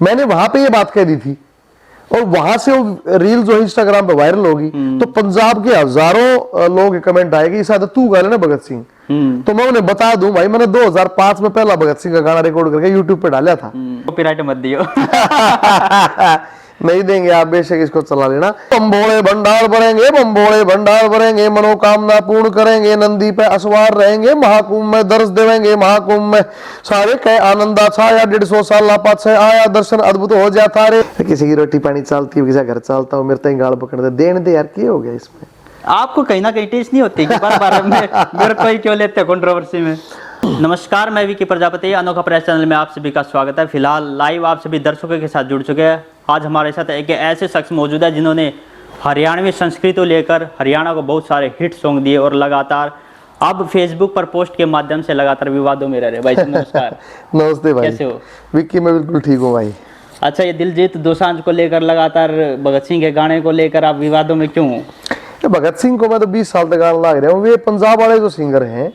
मैंने वहां पे ये बात कह दी थी और वहां से वो रील जो इंस्टाग्राम पे वायरल होगी तो पंजाब के हजारों लोग कमेंट आएगी इस आदत तू गा ना भगत सिंह। तो मैं उन्हें बता दूं भाई मैंने 2005 में पहला भगत सिंह का गाना रिकॉर्ड करके यूट्यूब पे डाला था। कॉपीराइट मत दियो। नहीं देंगे आप बेशक इसको चला लेना। बम्बोले भंडार भरेंगे बम्बोले भंडार भरेंगे मनोकामना पूर्ण करेंगे नंदी पे असवार रहेंगे महाकुंभ में दर्श देवेंगे महाकुंभ में सारे कहे आनंदा छाया 150 साल पाछे आया दर्शन अद्भुत हो जाता रे। किसी की रोटी पानी चलती हो किसी का घर चलता हो मेरे तक गाल पकड़ दे देने दे यार क्या हो गया इसमें। आपको कहीं ना कहीं टेस्ट नहीं होती कि बार-बार मेरे को ही क्यों लेते हैं कंट्रोवर्सी में। नमस्कार, मैं विकी प्रजापति, अनोखा प्रेस चैनल में आप सभी का स्वागत है। फिलहाल लाइव आप सभी दर्शकों के साथ जुड़ चुके हैं। आज हमारे साथ एक ऐसे शख्स मौजूद है जिन्होंने हरियाणवी संस्कृति को लेकर हरियाणा को बहुत सारे हिट सॉन्ग दिए और लगातार अब फेसबुक पर पोस्ट के माध्यम से लगातार विवादों में रह रहे। भाई नमस्कार। नमस्ते भाई, कैसे हो? विक्की मैं बिल्कुल ठीक हूँ भाई। अच्छा, ये दिलजीत दोसांझ को लेकर लगातार भगत सिंह के गाने को लेकर आप विवादों में क्यों हो? भगत सिंह को मैं तो 20 साल तक गाना लग रहा हूँ। वे पंजाब वाले जो सिंगर हैं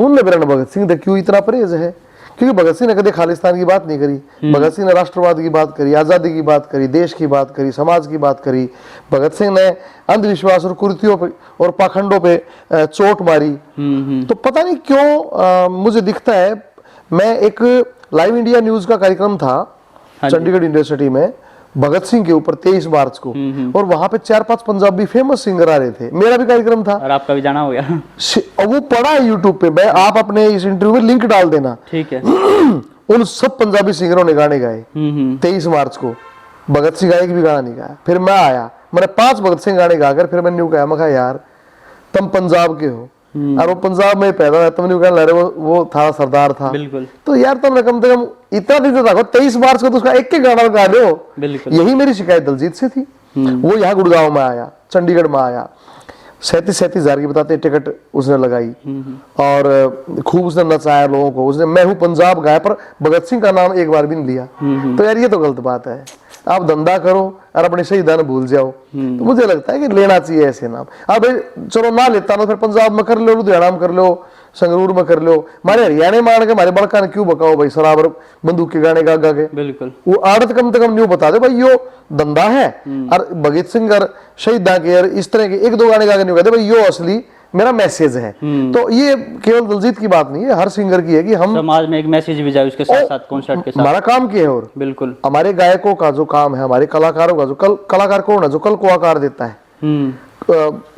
उनने मेरा भगत सिंह तक क्यों इतना परहेज है, क्योंकि भगत सिंह ने कभी खालिस्तान की बात नहीं करी। भगत सिंह ने राष्ट्रवाद की बात करी, आजादी की बात करी, देश की बात करी, समाज की बात करी। भगत सिंह ने अंधविश्वास और कुरीतियों पे और पाखंडों पे चोट मारी। तो पता नहीं क्यों मुझे दिखता है, मैं एक लाइव इंडिया न्यूज का कार्यक्रम था चंडीगढ़ यूनिवर्सिटी में भगत सिंह के ऊपर 23 मार्च को, और वहां पे 4-5 पंजाबी फेमस सिंगर आ रहे थे। मेरा भी कार्यक्रम था और आपका भी जाना हो गया। वो पड़ा है यूट्यूब पे, मैं आप अपने इस इंटरव्यू में लिंक डाल देना। ठीक है। उन सब पंजाबी सिंगरों ने गाने गाए 23 मार्च को। भगत सिंह का एक भी गाना नहीं गाया। फिर मैं आया, मैंने 5 भगत सिंह गाने गाकर फिर मैंने कहा, मैं कहा यार तुम पंजाब के हो और वो पंजाब में पैदा है, तुमने कहना अरे वो था सरदार था। बिल्कुल। तो यार तुमने कम से कम इतना दिन तो रखो, 23 मार्च को तो उसका एक गाना गा रहे हो। बिल्कुल। यही मेरी शिकायत दलजीत से थी। वो यहाँ गुड़गांव में आया, चंडीगढ़ में आया, 37 हजार की बताते टिकट उसने लगाई और खूब उसने नचाया लोगों को। उसने मैं हूँ पंजाब गाया पर भगत सिंह का नाम एक बार भी नहीं लिया। तो यार ये तो गलत बात है। आप धंधा करो और अपने शहीदान भूल जाओ। तो मुझे लगता है कि लेना चाहिए ऐसे नाम। अब चलो ना लेता ना, फिर पंजाब में कर लो, लुधियाना में कर लो, संगरूर में कर लो, हमारे हरियाणा में आने के हमारे बड़का ने क्यों बकाओ भाई शराब और बंदूक के गाने गा गा के। बिल्कुल। वो आड़त कम से कम न्यू बता दे भाई यो धंधा है। और भगत सिंह और शहीदा के और इस तरह के 1-2 गाने गा के न्यू कहते भाई यो असली मेरा मैसेज है। तो ये केवल दलजीत की बात नहीं है, हर सिंगर की है कि हम समाज में एक मैसेज भी जाए उसके साथ साथ कॉन्सर्ट के साथ। हमारा काम क्या है। और बिल्कुल हमारे गायकों का जो काम है, हमारे कलाकारों का जो कलाकार कौन है जो कल को आकार देता है,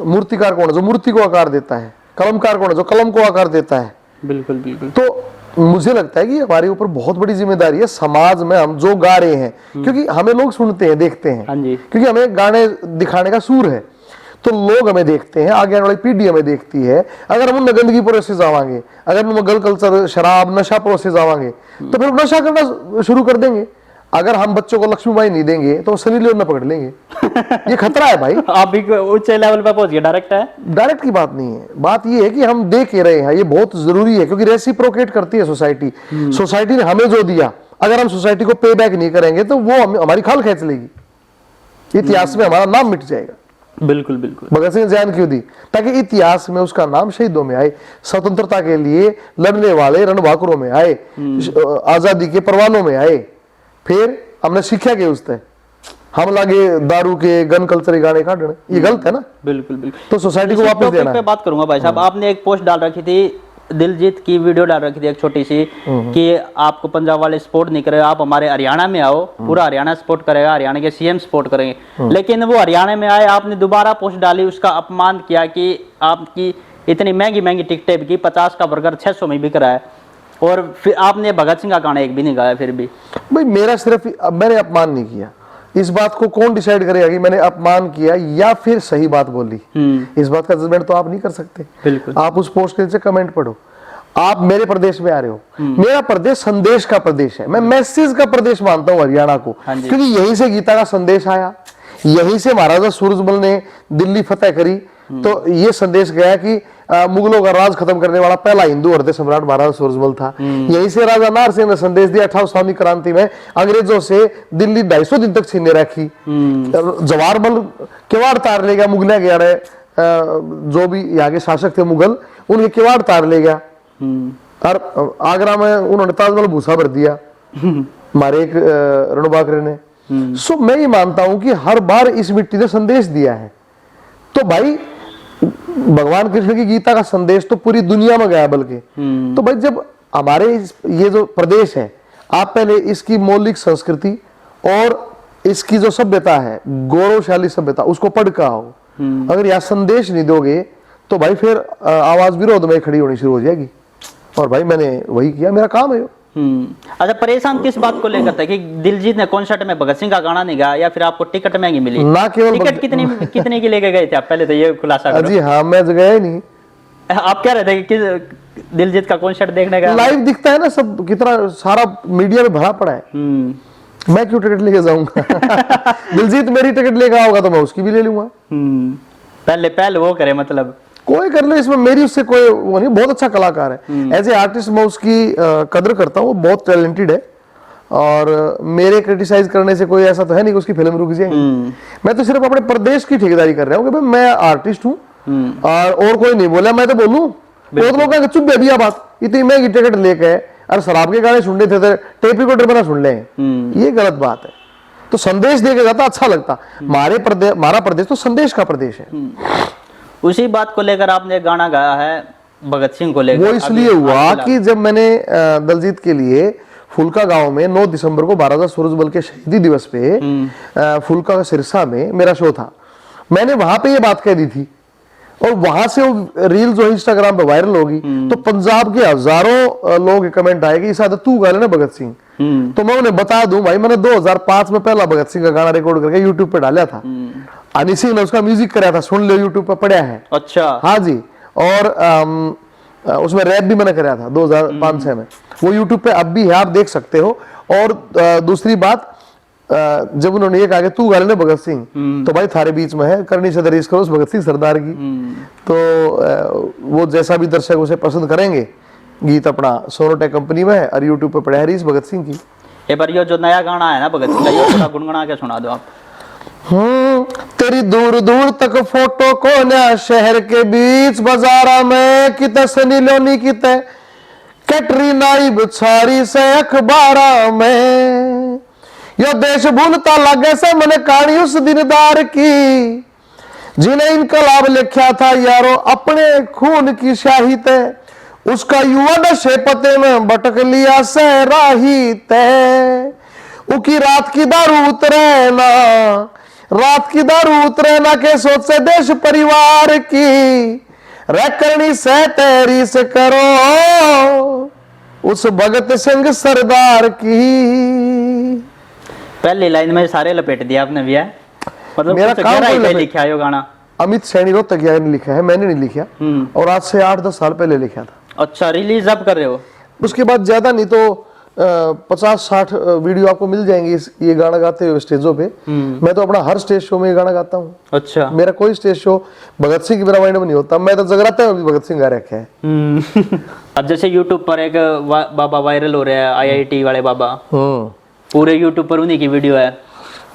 मूर्तिकार कौन है जो मूर्ति को आकार देता है, कलमकार कौन है जो कलम को आकार देता है। बिल्कुल बिल्कुल। तो मुझे लगता है कि हमारे ऊपर बहुत बड़ी जिम्मेदारी है समाज में हम जो गा रहे हैं, क्योंकि हमें लोग सुनते हैं देखते हैं, क्योंकि हमें गाने दिखाने का सूर है। तो लोग हमें देखते हैं, आगे आने वाली पीढ़ी हमें देखती है। अगर हम गंदगी परोसे जावांगे, अगर हम गल कल्चर शराब नशा परोसे जावांगे तो फिर नशा करना शुरू कर देंगे। अगर हम बच्चों को लक्ष्मीबाई नहीं देंगे तो सनी लियोन न पकड़ लेंगे। ये खतरा है भाई। आप भी उच्च लेवल पे पहुंच गए। डायरेक्ट है, डायरेक्ट की बात नहीं है। बात ये है कि हम दे के रहे हैं, ये बहुत जरूरी है, क्योंकि रेसिप्रोकेट करती है सोसाइटी। सोसाइटी ने हमें जो दिया, अगर हम सोसाइटी को पे बैक नहीं करेंगे तो वो हमारी खाल खींच लेगी। इतिहास में हमारा नाम मिट जाएगा। बिल्कुल बिल्कुल। भगत सिंह जान क्यों दी? ताकि इतिहास में उसका नाम शहीदों में आए, स्वतंत्रता के लिए लड़ने वाले रणभाकुरों में आए, आजादी के परवानों में आए। फिर हमने सीखा कि उससे हम लगे दारू के गन कल्चर गाने काटने, ये गलत है ना। बिल्कुल बिल्कुल। तो सोसाइटी को वापस देना है। बात करूंगा भाई साहब, आपने एक पोस्ट डाल रखी थी, दिलजीत की वीडियो डाल रखी थी एक छोटी सी, कि आपको पंजाब वाले सपोर्ट नहीं करेगा, आप हमारे हरियाणा में आओ, पूरा हरियाणा सपोर्ट करेगा, हरियाणा के सीएम सपोर्ट करेंगे। लेकिन वो हरियाणा में आए, आपने दोबारा पोस्ट डाली, उसका अपमान किया कि आपकी इतनी महंगी महंगी टिकटें बिकी, 50 का बर्गर 600 में बिक रहा है, और फिर आपने भगत सिंह का गाना एक भी नहीं गाया। फिर भी भाई मेरा सिर्फ मैंने अपमान नहीं किया। इस बात को कौन डिसाइड करेगा कि मैंने अपमान किया या फिर सही बात बोली? इस बात का जजमेंट तो आप नहीं कर सकते। बिल्कुल। आप उस पोस्ट के नीचे कमेंट पढ़ो। आप मेरे प्रदेश में आ रहे हो, मेरा प्रदेश संदेश का प्रदेश है, मैं मैसेज का प्रदेश मानता हूँ हरियाणा को, क्योंकि यहीं से गीता का संदेश आया, यहीं से महाराजा सूरजमल ने दिल्ली फतेह करी। तो ये संदेश गया कि मुगलों का राज खत्म करने वाला पहला हिंदू हृदय सम्राट महाराजा सूरजमल था। यहीं से राजा नार सिंह ने संदेश दिया 28वीं क्रांति में अंग्रेजों से दिल्ली 250 दिन तक छीने रखी। जवाहरमल किवाड़ तार ले गया, मुगल गया, जो भी यहाँ के शासक थे मुगल, उनके किवाड़ तार ले गया। और आगरा में उन्होंने ताजमहल भूसा भर दिया। हमारे एक रणबाकरे ने। सो मैं ये मानता हूं कि हर बार इस मिट्टी ने संदेश दिया है। तो भाई भगवान कृष्ण की गीता का संदेश तो पूरी दुनिया में गया, बल्कि तो भाई जब हमारे ये जो प्रदेश है, आप पहले इसकी मौलिक संस्कृति और इसकी जो सभ्यता है, गौरवशाली सभ्यता, उसको पढ़ के आओ। अगर यह संदेश नहीं दोगे तो भाई फिर आवाज विरोध में खड़ी होनी शुरू हो जाएगी। और भाई मैंने वही किया, मेरा काम है वो। अच्छा, परेशान किस बात को लेकर था कि दिलजीत ने कॉन्सर्ट में भगत सिंह का गाना नहीं गाया, या फिर आपको टिकट महंगी मिली? ना केवल टिकट कितने की लेके गए थे आप, पहले तो ये खुलासा करो। जी हाँ, मैं तो गया ही नहीं। आप कह रहे थे कि दिलजीत का कॉन्सर्ट देखने का लाइव दिखता है ना सब, कितना सारा मीडिया में भरा पड़ा है। मैं क्यों टिकट लेके जाऊंगा? दिलजीत मेरी टिकट लेके आओगा तो मैं उसकी भी ले लूंगा। पहले वो करे, मतलब कोई कर ले, इसमें मेरी उससे कोई वो नहीं। बहुत अच्छा कलाकार है, एज ए आर्टिस्ट मैं उसकी कदर करता हूँ, वो बहुत टैलेंटेड है। और मेरे क्रिटिसाइज करने से कोई ऐसा तो है नहीं कि उसकी फिल्म रुक जाएगी। मैं तो सिर्फ अपने प्रदेश की ठेकेदारी कर रहा हूँ कि भाई मैं आर्टिस्ट हूँ और कोई नहीं बोला मैं तो बोलूँ। बहुत लोग कहेंगे चुप बेबिया बात, इतनी महंगी टिकट लेके और शराब के गाने सुनने थे तो टेप रिकॉर्डर बना सुन ले, ये गलत बात है। तो संदेश देके जाता अच्छा लगता। हमारा प्रदेश तो संदेश का प्रदेश है। उसी बात को लेकर आपने गाना गाया है भगत सिंह को लेकर। वो इसलिए हुआ कि जब मैंने दिलजीत के लिए फुल्का गांव में 9 दिसंबर को 12,000 सूरज बल के शहीदी दिवस पे फुल्का का सिरसा में मेरा शो था, मैंने वहां पे ये बात कह दी थी। और वहां से वो रील जो इंस्टाग्राम पे वायरल होगी तो पंजाब के हजारों लोग कमेंट आएगी, इस आदत तू गा लेना भगत सिंह। तो मैं उन्हें बता दूं भाई, मैंने 2005 में पहला भगत सिंह का गाना रिकॉर्ड करके यूट्यूब पे डाला था। अनिल सिंह ने उसका म्यूजिक कराया था, सुन लो, यूट्यूब पे पड़ा है। अच्छा, हाँ जी। और उसमें रैप भी मैंने कराया था 2005 में, वो यूट्यूब पे अब भी है, आप देख सकते हो। और दूसरी बात, जब उन्होंने ये कहा कि तू गा लेना भगत सिंह, तो भाई थारे बीच में है करनी से तारीफ करो उस भगत सिंह सरदार की। तो वो जैसा भी दर्शक उसे पसंद करेंगे, गीत अपना सोनोटेक कंपनी में है और यूट्यूब पे पड़ा है रीस भगत सिंह की। ये पर ये जो नया गाना है ना भगत सिंह का, ये थोड़ा गुनगुना के सुना दो आप। तेरी दूर दूर तक फोटो को ना, शहर के बीच बाजारा में, किते सनी लोनी किते कैटरीना बुछारी से अखबारा में। यो देश भूलता लगे से मन कहानी उस दिनदार की, जिन्हें इनकलाब लिखा था यारो अपने खून की स्याही ते, उसका युवा नशे पते में भटक लिया से राही ते। उकी रात की दारू उतरे ना, रात की दारू उतरे ना के सोच से देश परिवार की, रह करनी से तेरी से करो उस भगत सिंह सरदार की। पहली लाइन में सारे लपेट दिया आपने भैया, मतलब मेरा कुछ काम गहराई कोई में लिखा है ये गाना। अमित सैनी रोहतकिया ने लिखा है, मैंने नहीं लिखा। और आज से 8-10 साल पहले लिखा था। अच्छा, रिलीज अब कर रहे हो? उसके बाद ज्यादा नहीं तो 50-60 वीडियो आपको मिल जाएंगे ये गाना गाते हुए स्टेजों पे। मैं तो अपना हर स्टेज शो में ये गाना गाता हूँ। अच्छा, मेरा कोई स्टेज शो भगत सिंह की मेरा माइंड में नहीं होता, मैं तो जगराते में भी भगत सिंह गा रखे है। अब जैसे यूट्यूब पर एक बाबा वायरल हो रहे हैं, IIT वाले बाबा, पूरे यूट्यूब पर उन्हीं की वीडियो है।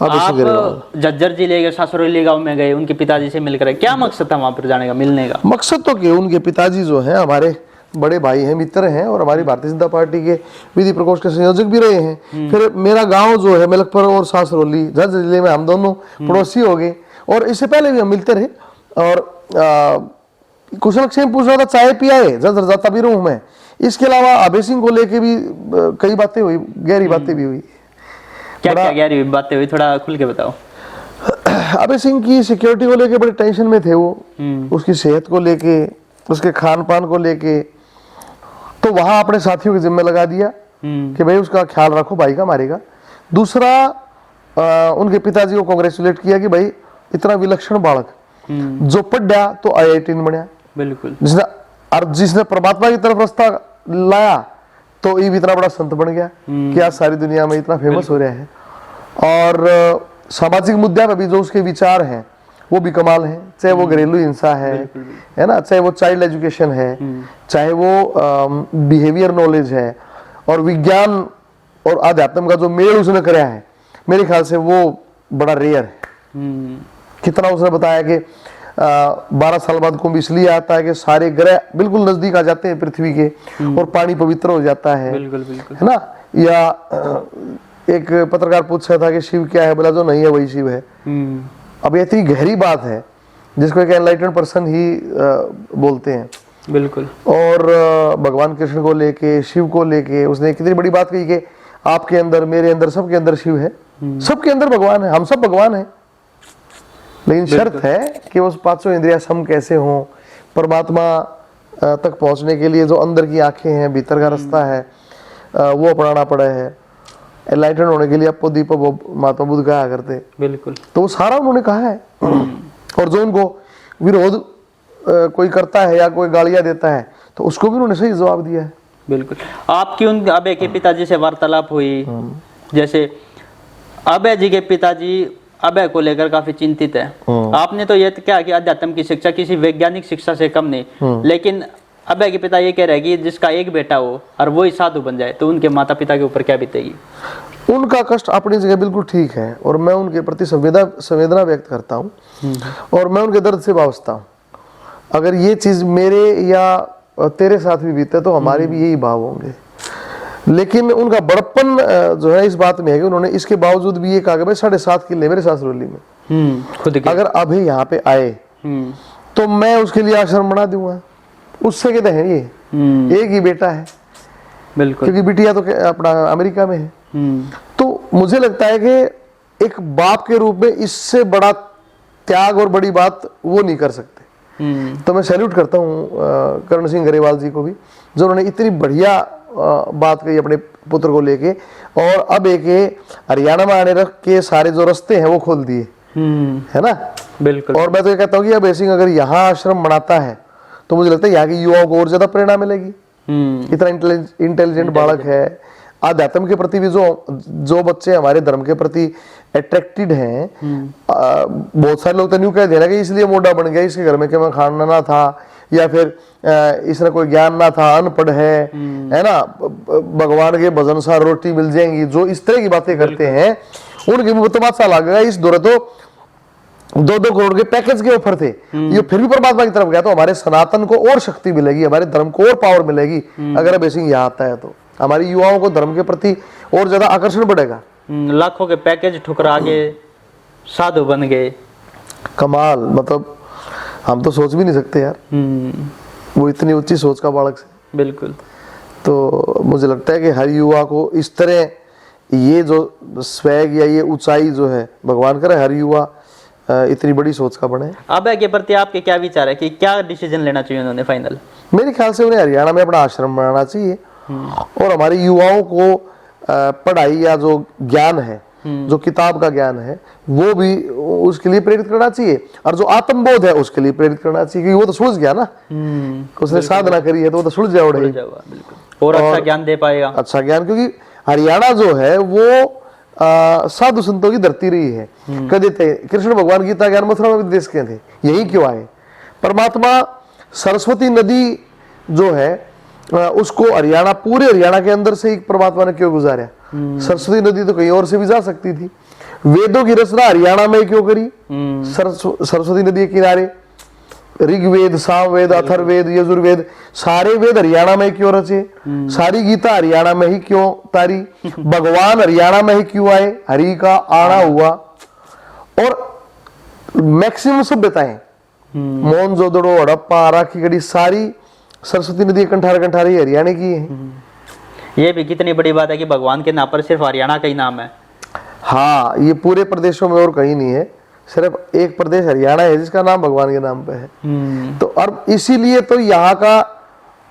आप झज्जर जिले के सासरोली गांव में गए, उनके पिताजी से मिलकर, क्या मकसद था वहां पर जाने का, मिलने का? मकसद तो क्या, उनके पिताजी जो हैं हमारे बड़े भाई हैं, मित्र हैं और हमारी भारतीय जनता पार्टी के विधि प्रकोष्ठ के संयोजक भी रहे हैं। फिर मेरा गांव जो है मलकपुर और सासरोली झज्जर जिले में, हम दोनों पड़ोसी हो गए और इससे पहले भी हम मिलते रहे। और कुशल क्षेम पूछ रहा था, चाय पिया है, झज्जर जाता भी रहूं मैं। इसके अलावा अभय सिंह को लेके भी कई बातें हुई, गहरी बातें भी हुई। क्या क्या गहरी बातें हुई, थोड़ा खुल के बताओ। अभय सिंह की सिक्योरिटी को लेके बड़े टेंशन में थे वो, उसकी सेहत को लेके, उसके खान पान को लेके। तो वहां अपने साथियों के जिम्मे लगा दिया कि भाई उसका ख्याल रखो, भाई का मारेगा। दूसरा, उनके पिताजी को कांग्रेचुलेट किया कि भाई इतना विलक्षण बालक जो पढ़ा तो IIT में बनया, बिल्कुल, जिसने परमात्मा की तरफ रास्ता लाया तो ये भी इतना बड़ा संत बन गया कि आज सारी दुनिया में इतना फेमस हो रहा है। और सामाजिक मुद्दे पे भी जो उसके विचार हैं वो भी कमाल है, चाहे वो घरेलू हिंसा है ना, चाहे वो चाइल्ड एजुकेशन है, चाहे वो बिहेवियर नॉलेज है, और विज्ञान और आध्यात्म का जो मेल उसने कराया है, मेरे ख्याल से वो बड़ा रेयर है। कितना उसने बताया कि 12 साल बाद कुंभ इसलिए आता है कि सारे ग्रह बिल्कुल नजदीक आ जाते हैं पृथ्वी के और पानी पवित्र हो जाता है, बिल्कुल, बिल्कुल, है ना। या एक पत्रकार पूछ रहा था कि शिव क्या है, बोला जो नहीं है वही शिव है। अब ये इतनी गहरी बात है जिसको एक एनलाइटेंड पर्सन ही बोलते हैं। बिल्कुल। और भगवान कृष्ण को लेके, शिव को लेके उसने कितनी बड़ी बात कही कि आपके अंदर, मेरे अंदर, सबके अंदर शिव है, सबके अंदर भगवान है, हम सब भगवान हैं। लेकिन शर्त है कि उस पांचों इंद्रियां सम कैसे हों, परमात्मा तक पहुंचने के लिए जो अंदर की आंखें हैं, भीतर का रास्ता है, वो अपनाना पड़ा है। एनलाइटेंड होने के लिए आपको दीपक महात्मा बुद्ध कहा करते। बिल्कुल। तो वो सारा उन्होंने कहा है। और जो उनको विरोध कोई करता है या कोई गालियां देता है तो उसको भी उन्होंने सही जवाब दिया है। बिल्कुल। आपकी उन अभय के पिताजी से वार्तालाप हुई, जैसे अभय जी के पिताजी अभय को लेकर काफी चिंतित है। आपने तो ये क्या कि अध्यात्म की शिक्षा किसी वैज्ञानिक शिक्षा से कम नहीं, लेकिन अभय के पिता ये कह रहे हैं कि जिसका एक बेटा हो और वही साधु बन जाए तो उनके माता पिता के ऊपर क्या बीतेगी? उनका कष्ट अपनी जगह बिल्कुल ठीक है और मैं उनके प्रति संवेदना व्यक्त करता हूँ और मैं उनके दर्द से वाबस्ता हूँ। अगर ये चीज मेरे या तेरे साथ भी बीते तो हमारे भी यही भाव होंगे। लेकिन उनका बड़प्पन जो है इस बात में है कि उन्होंने इसके बावजूद भी ये कहा कि भाई 7.5 किले मेरे सासुरली में, खुद के। अगर अभी यहाँ पे आए तो मैं उसके लिए आश्रम बना दूंगा। उससे कहते हैं ये एक ही बेटा है, बिल्कुल, क्योंकि बिटिया तो अपना अमेरिका में है। तो मुझे लगता है कि एक बाप के रूप में इससे बड़ा त्याग और बड़ी बात वो नहीं कर सकते। तो मैं सैल्यूट करता हूँ कर्ण सिंह गरेवाल जी को भी, जो उन्होंने इतनी बढ़िया बात कही अपने पुत्र को लेके और अब एक हरियाणा में आने रख के सारे जो रास्ते हैं वो खोल दिए, है ना। बिल्कुल। और मैं तो ये कहता हूँ कि अब ऐसी अगर यहाँ आश्रम बनाता है तो मुझे लगता है यहाँ की युवाओं को और ज्यादा प्रेरणा मिलेगी। इतना इंटेलिजेंट बालक है, आध्यात्म के प्रति भी जो बच्चे हमारे धर्म के प्रति अट्रैक्टेड हैं। बहुत सारे लोग तो न्यू कह दे रहे कि इसलिए मोटा बन गया, इसके घर में क्या खाना ना था या फिर इसने कोई ज्ञान ना था, अनपढ़ है ना, भगवान के भजन सा रोटी मिल जाएंगी, जो इस तरह की बातें करते हैं उनके मुंह तमाशा लगेगा। इस दौरे तो 2-2 करोड़ के पैकेज के ऑफर थे, ये फिर भी परमात्मा की तरफ गया। तो हमारे सनातन को और शक्ति मिलेगी, हमारे धर्म को और पावर मिलेगी अगर अभय सिंह यहाँ आता है तो। हमारी युवाओं को धर्म के प्रति और ज्यादा आकर्षण बढ़ेगा। लाखों के पैकेज ठुकरा के साधु बन गए, कमाल, मतलब हम तो सोच भी नहीं सकते यार, वो इतनी ऊंची सोच का बालक से। बिल्कुल। तो मुझे लगता है कि हर युवा को इस तरह ये जो स्वैग या ये ऊंचाई जो है, भगवान करे हर युवा इतनी बड़ी सोच का बने। अभय के प्रति आपके क्या विचार है कि क्या डिसीजन लेना चाहिए उन्होंने फाइनल? मेरे ख्याल से उन्हें हरियाणा में अपना आश्रम बनाना चाहिए और हमारे युवाओं को पढ़ाई या जो ज्ञान है, जो किताब का ज्ञान है, वो भी उसके लिए प्रेरित करना चाहिए और जो आत्मबोध है उसके लिए प्रेरित करना चाहिए, क्योंकि वो तो सुलझ गया ना, उसने साधना करी है तो वो तो सुलझ जाओ। और अच्छा ज्ञान दे पाएगा, अच्छा ज्ञान, क्योंकि हरियाणा जो है वो साधु संतों की धरती रही है। कहते थे कृष्ण भगवान गीता ज्ञान मथुरा में देश के थे, यही क्यों आए? परमात्मा सरस्वती नदी जो है उसको हरियाणा, पूरे हरियाणा के अंदर से ही परमात्मा ने क्यों गुजारा? सरस्वती नदी तो कहीं और से भी जा सकती थी। वेदों की रचना हरियाणा में क्यों करी? सरस्वती नदी के किनारे ऋग्वेद, सामवेद, अथर्ववेद, यजुर्वेद, सारे वेद हरियाणा में क्यों रचे? सारी गीता हरियाणा में ही क्यों तारी? भगवान हरियाणा में ही क्यों आए? हरि का आना हुआ। और मैक्सिमम सभ्यताएं, मोहनजोदड़ो, हड़प्पा, राखी गढ़ी, सारी सरस्वती नदी कंठार हरियाणा की है। ये भी कितनी बड़ी बात है कि भगवान के नाम पर सिर्फ हरियाणा का ही नाम है। हाँ, ये पूरे प्रदेशों में और कहीं नहीं है, सिर्फ एक प्रदेश हरियाणा है जिसका नाम भगवान के नाम पे है। तो और इसीलिए तो यहाँ का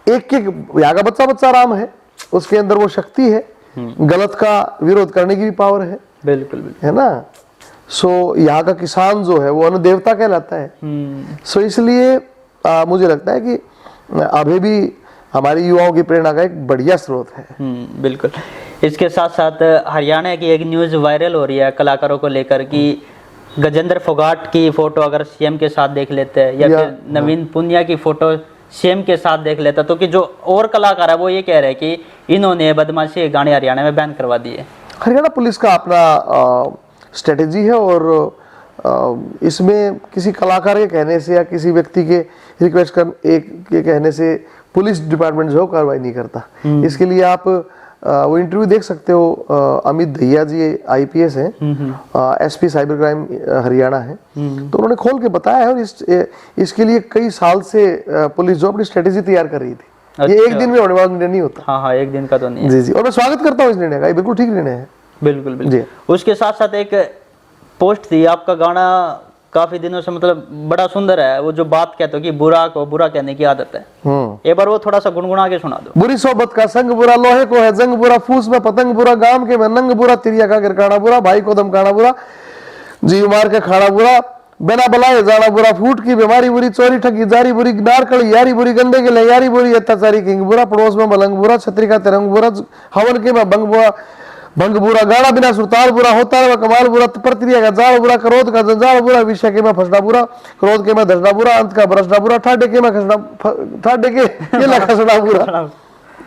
एक यहाँ का बच्चा बच्चा राम है, उसके अंदर वो शक्ति है, गलत का विरोध करने की भी पावर है। बिल्कुल, बिल्कुल। है ना। सो यहाँ का किसान जो है वो अन्न देवता कहलाता है। सो इसलिए मुझे लगता है कि अभी भी हमारी युवाओं की प्रेरणा का एक बढ़िया स्रोत है। बिल्कुल। इसके साथ साथ हरियाणा की एक न्यूज वायरल हो रही है कलाकारों को लेकर कि गजेंद्र फोगाट की फोटो अगर सीएम के साथ देख लेते हैं या फिर नवीन पुनिया की फोटो सीएम के साथ देख लेता, तो कि जो और कलाकार है वो ये कह रहे हैं कि इन्होंने बदमाशी गाने हरियाणा में बैन करवा दिए। हरियाणा पुलिस का अपना स्ट्रेटेजी है और इसमें किसी कलाकार के कहने से या किसी व्यक्ति के रिक्वेस्ट के कहने से पुलिस डिपार्टमेंट जो कार्रवाई नहीं करता। इसके लिए आप वो इंटरव्यू देख सकते हो। अमित दहिया जी IPS हैं, SP साइबर क्राइम हरियाणा है, तो उन्होंने खोल के बताया है। और इसके लिए कई साल से पुलिस जो अपनी स्ट्रेटेजी तैयार कर रही थी। ये एक दिन में होने वाला निर्णय नहीं होता। हाँ हाँ, एक दिन का तो नहीं है। जी जी, और मैं स्वागत करता हूँ इस निर्णय का, ये बिल्कुल ठीक निर्णय है। बिल्कुल बिल्कुल जी। उसके साथ साथ एक पोस्ट थी, आपका गाना काफी दिनों से मतलब बड़ा सुंदर है, वो जो बात कहते हो कि बुरा को बुरा कहने की आदत है, एक बार वो थोड़ा सा गुनगुना के सुना दो। बुरी सोबत का संग बुरा, लोहे को है जंग बुरा, फूस में पतंग बुरा, गाम के में नंग बुरा, तिरिया का गिरकाना बुरा, भाई को धमकाना बुरा, जी मार के खाना बुरा, बिना बुलाए जाना बुरा, फूट की बीमारी बुरी, चोरी ठगी जारी बुरी, नारकड़ी यारी बुरी, गंदे के लिए यारी बुरी, अत्याचारी किंग बुरा, पड़ोस में मलंग बुरा, छतरी का तिरंग बुरा, हवन के में भंग बुरा, भंग बुरा, गाड़ा बिना सुरताल बुरा, होता है कमाल बुरा, प्रक्रिया का जाल बुरा, क्रोध का जंजाल बुरा, विषय के में फंसना बुरा, क्रोध के में धसना बुरा, अंत का बरसना बुरा, ठाडे के में खसना, ठाडे के ये खसना बुरा।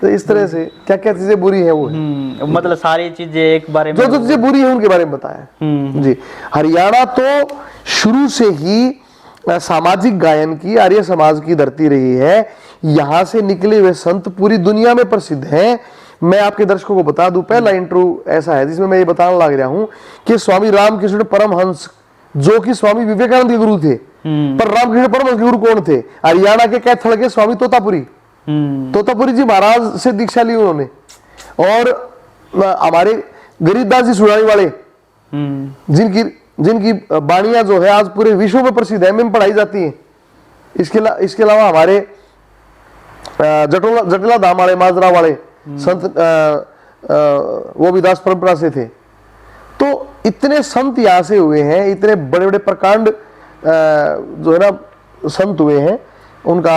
तो इस तरह से क्या क्या चीजें बुरी है वो है। मतलब सारी चीजें एक बारे में, जो जो चीजें बुरी है उनके बारे में बताया। जी, हरियाणा तो शुरू से ही सामाजिक गायन की आर्य समाज की धरती रही है। यहाँ से निकले हुए संत पूरी दुनिया में प्रसिद्ध हैं। मैं आपके दर्शकों को बता दूं, पहला इंटरव्यू ऐसा है जिसमें मैं ये बताने लग रहा हूं कि स्वामी रामकृष्ण परमहंस, जो कि स्वामी विवेकानंद के गुरु थे, पर रामकृष्ण परमहंस के गुरु कौन थे? हरियाणा के कैथल के स्वामी तोतापुरी, तोतापुरी जी महाराज से दीक्षा ली उन्होंने। और हमारे गरीबदास जी सुरानी वाले, जिनकी बाणियां जो है आज पूरे विश्व में प्रसिद्ध है, में पढ़ाई जाती है। इसके अलावा हमारे जटिला धाम वाले, माजरा वाले संत, वो भी दास परंपरा से थे। तो इतने संत यहाँ से हुए हैं, इतने बड़े बड़े प्रकांड जो है ना संत हुए हैं, उनका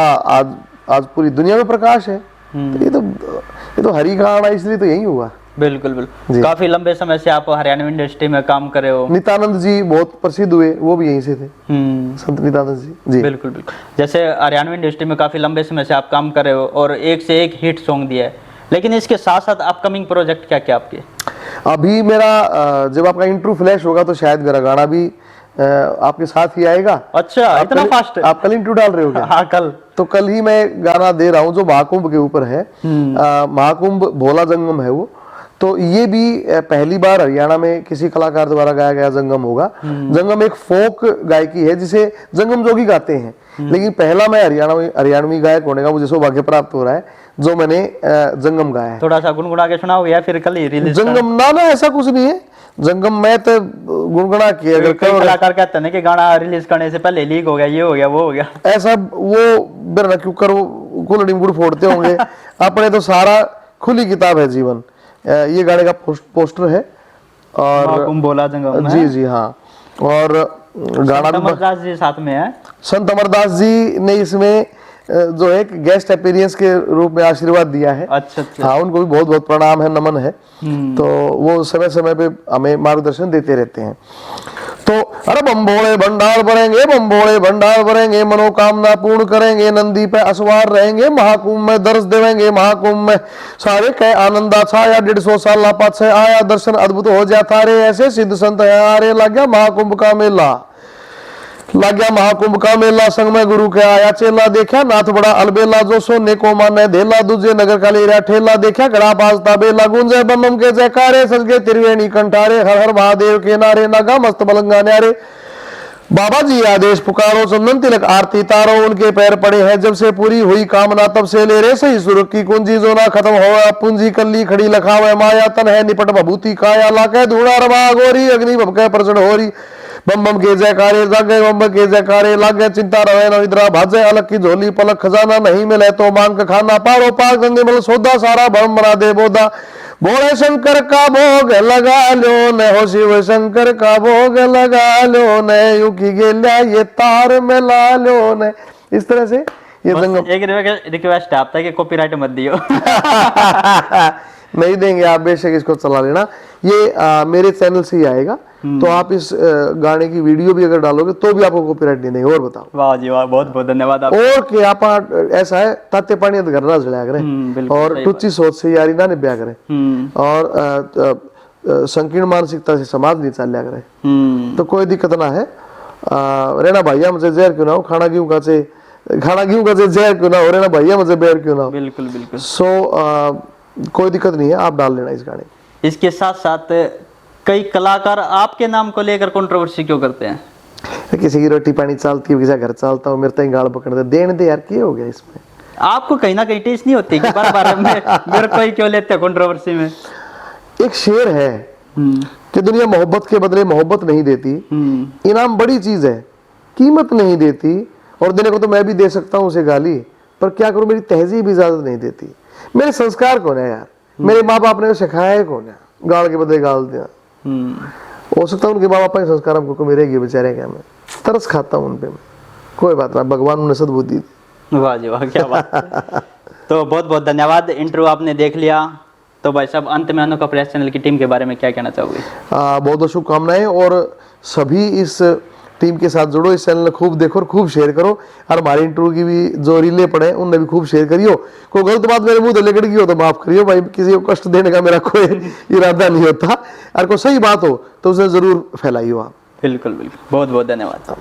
आज पूरी दुनिया में प्रकाश है। तो ये तो हरि का आना, इसलिए तो यही हुआ। बिल्कुल बिल्कुल। काफी लंबे समय से आप हरियाणवी इंडस्ट्री में काम कर रहे हो। नित्यानंद जी बहुत प्रसिद्ध हुए, वो भी यहीं से थे, संत नित्यानंद जी। जी बिल्कुल बिल्कुल। जैसे हरियाणवी इंडस्ट्री में काफी लंबे समय से आप काम कर रहे हो और एक से एक हिट सॉन्ग दिया है, लेकिन इसके साथ साथ अपकमिंग प्रोजेक्ट क्या क्या आपके? अभी मेरा जब आपका इंटरव्यू फ्लैश होगा तो शायद मेरा गाना भी आपके साथ ही आएगा। अच्छा, इतना फास्ट? आप कल इंटरव्यू डाल रहे हो क्या? हाँ, कल। तो कल ही मैं गाना दे रहा हूँ जो महाकुंभ के ऊपर है। महाकुंभ भोला जंगम है वो। तो ये भी पहली बार हरियाणा में किसी कलाकार द्वारा गाया गया जंगम होगा। जंगम एक फोक गायकी है जिसे जंगम जोगी गाते हैं, लेकिन पहला मैं हरियाणवी गायक होने का मुझे सौभाग्य प्राप्त हो रहा है जो मैंने जंगम गाया है। थोड़ा सा गुनगुना के सुनाओ या फिर कल ही रिलीज? जंगम ना ऐसा कुछ नहीं है। जंगम मैं तो गुनगुना किया। अगर कलाकार कहते हैं कि गाना रिलीज करने से पहले लीक हो गया, ये हो गया, वो हो गया, ऐसा वो बिरना क्यों करो, कुलड़ी गुड़ फोड़ते होंगे। अपने तो सारा खुली किताब है जीवन। ये गाने का पोस्टर है और बोला जंगम। जी जी हाँ। और गाना भी अमरदास जी साथ में है। संत अमरदास जी ने इसमें जो एक गेस्ट अपीयरेंस के रूप में आशीर्वाद दिया है। अच्छा। हाँ, उनको भी बहुत बहुत प्रणाम है, नमन है। तो वो समय समय पे हमें मार्गदर्शन देते रहते हैं। तो अरे बम्बोड़े भंडार भरेंगे, बम्बोड़े भंडार भरेंगे, मनोकामना पूर्ण करेंगे, नंदी पे असवार रहेंगे, महाकुंभ में दर्श देवेंगे, महाकुंभ में सारे कह आनंदा छाया, 150 साल पाछे आया, दर्शन अद्भुत हो जाता रे, ऐसे सिद्ध संत है आरे, लग गया महाकुंभ का मेला, लग गया महाकुंभ का मेला, संग में गुरु के आया चेला, देखा नाथ बड़ा अलबेला, जो सोने को माने धेला, दूजे नगर का ले रहा ठेला, देखा गड़ा बाजता बेला, गुंजे बन्नम के जयकारे, सज गए त्रिवेणी कंठारे, हर हर महादेव के नारे, नगा मस्त बलंगा न्यारे, बाबा जी आदेश पुकारो, चंदन तिलक आरती तारो, उनके पैर पड़े हैं जब से पूरी हुई कामना, तब से ले रे सही सुर की कुंजी, जो ना खत्म हो पूंजी, कल्ली खड़ी लखावे माया, तन है निपट भभूति काया, लाके धूणा रमा गोरी, अग्नि भबके प्रचंड होरी, बम बम के जयकारे, जागे बम के जयकारे, लागे चिंता रहे न इधरा भाजे, अलग की झोली पलक खजाना, नहीं मिले तो मांग का खाना, पारो पाक गंगे मल सौदा, सारा भरम बना दे बोदा, भोले शंकर का भोग लगा लो न, हो शिव शंकर का भोग लगा लो न, यू की गेल्या ये तार में ला लो न। इस तरह से ये जंगम। एक रिक्वेस्ट है आप तक कि कॉपीराइट मत दियो। नहीं देंगे आप, बेशक इसको चला लेना। ये मेरे चैनल से ही आएगा, तो आप इस गाने की वीडियो भी अगर डालोगे तो भी आपको कॉपीराइट नहीं देंगे। और बताओ। वाह जी वाह, बहुत बहुत धन्यवाद आप। और कि आप ऐसा है ताते पानी घर ना चलाया करें और टुच्ची सोच से यारी ना निभ्या करें और संकीर्ण मानसिकता से समाज नहीं चलिया करें, तो कोई दिक्कत ना है। रहना भैया मुझे जहर क्यों ना हो, खाना क्यों का जहर क्यों ना हो, रहना भैया मुझे बैर क्यों ना हो। बिल्कुल बिल्कुल। सो कोई दिक्कत नहीं है, आप डाल लेना इस गाने। इसके साथ साथ कई कलाकार आपके नाम को लेकर कंट्रोवर्सी क्यों करते हैं? किसी की रोटी पानी चलती है, किसी का घर चलता हो, मेरे तो गाल पकड़ दे, देने दे यार, क्या हो गया इसमें? आपको कहीं ना कहीं टेस्ट नहीं होती कि बार-बार मेरे को ही क्यों लेते हैं कंट्रोवर्सी में? एक शेर है कि दुनिया मोहब्बत के बदले मोहब्बत नहीं देती, इनाम बड़ी चीज है कीमत नहीं देती, और देने को तो मैं भी दे सकता हूँ उसे गाली, पर क्या करूं मेरी तहजीब इजाजत नहीं देती। मेरे संस्कार कौन है यार, मेरे माँ बाप ने सिखाया है कौन है, गाल के बदले गाल दिया। हो सकता है उनके माँ बाप के संस्कार हमको मेरे गए बेचारे, क्या मैं तरस खाता हूँ उन पे, कोई बात ना, भगवान उन्हें सद्बुद्धि दी। वाह जी वाह, क्या बात है। तो बहुत बहुत धन्यवाद, इंटरव्यू आपने देख लिया। तो भाई साहब, अंत में अनोखा प्रयास चैनल की टीम के बारे में क्या कहना चाहोगे? बहुत बहुत शुभकामनाएं, और सभी इस टीम के साथ जुड़ो, इस चैनल खूब देखो और खूब शेयर करो, और हमारी इंटरव्यू की भी जो रीलें पड़े उनने भी खूब शेयर करियो। कोई गलत बात मेरे मुंह से निकल गई हो तो माफ करियो भाई, किसी को कष्ट देने का मेरा कोई इरादा नहीं होता, और कोई सही बात हो तो उसे जरूर फैलाइयो आप। बिल्कुल बिल्कुल, बहुत बहुत धन्यवाद।